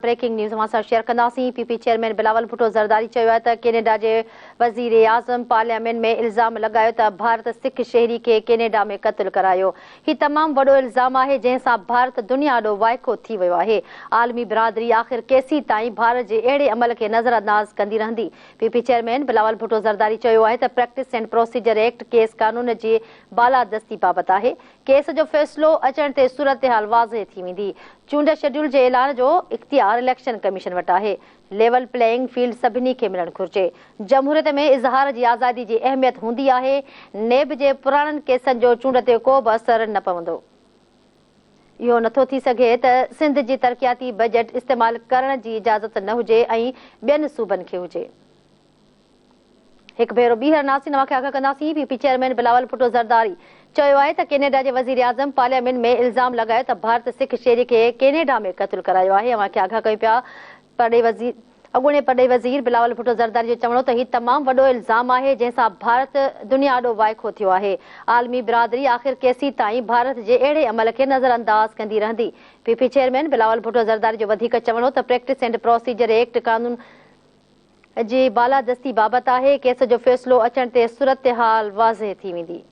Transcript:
Breaking news असां share कंदासीं। PP chairman Bilawal Bhutto Zardari चयो आहे त कैनेडा जे वज़ीर आज़म पार्लियामेंट में इल्ज़ाम लगायो त भारत सिख शहरी खे कैनेडा में क़त्ल करायो। ही तमामु वॾो इल्ज़ाम आहे जंहिंसां भारत दुनिया ॾों वाइको थी वियो आहे। आलमी बिरादरी आख़िर केसीं ताईं भारत जे अहिड़े अमल खे नज़रअंदाज़ कंदी रहंदी। पीपी चेयरमैन बिलावल भुट्टो ज़रदारी चयो आहे त practice and procedure act case कानून जी बालादस्ती बाबति आहे। केस जो फ़ैसिलो अचण ते सूरत-हाल वाज़े थी वेंदी। चूंड शेड्यूल जे ऐलान जो इख्तियार इलेक्शन कमीशन वटि आहे। लेवल प्लेइंग फील्ड सभिनी खे मिलणु घुर्जे। जमहूरियत में इज़हार जी आज़ादी जी अहमियत हूंदी आहे। नेब जे पुराणनि केसनि जो चूंड ते को बि असर न पवंदो। इहो नथो थी सघे त सिंध जी तरक़ियाती बजट इस्तेमालु करण जी इजाज़त न हुजे ऐं ॿियनि सूबनि खे हुजे। हिकु भेरो ॿीहर नासी नवां खे आगाह कंदासीं। पीपी चेयरमैन बिलावल भुट्टो ज़रदारी चयो आहे त कैनेडा जे वज़ीर आज़म पार्लियामेंट में इल्ज़ाम लगायो त भारत सिख शहरी खे कैनेडा में क़त्ल करायो आहे। अवां खे आगाह कयो पिया। अॻूणे परॾेही वज़ीर बिलावल भुट्टो ज़रदारी जो चवणो त ही तमामु वॾो इल्ज़ाम आहे जंहिंसां भारत दुनिया ॾों वाइको थियो आहे। आलमी बिरादरी आख़िर केसीं ताईं भारत जे अहिड़े अमल खे नज़रअंदाज़ कंदी रहंदी। पीपी चेयरमैन बिलावल भुट्टो ज़रदारी जो वधीक चवणो त प्रैक्टिस एंड प्रोसीजर एक्ट कानून जी बालादस्ती बाबति आहे। केस जो फ़ैसिलो अचण ते सूरत-हाल वाज़े थी वेंदी।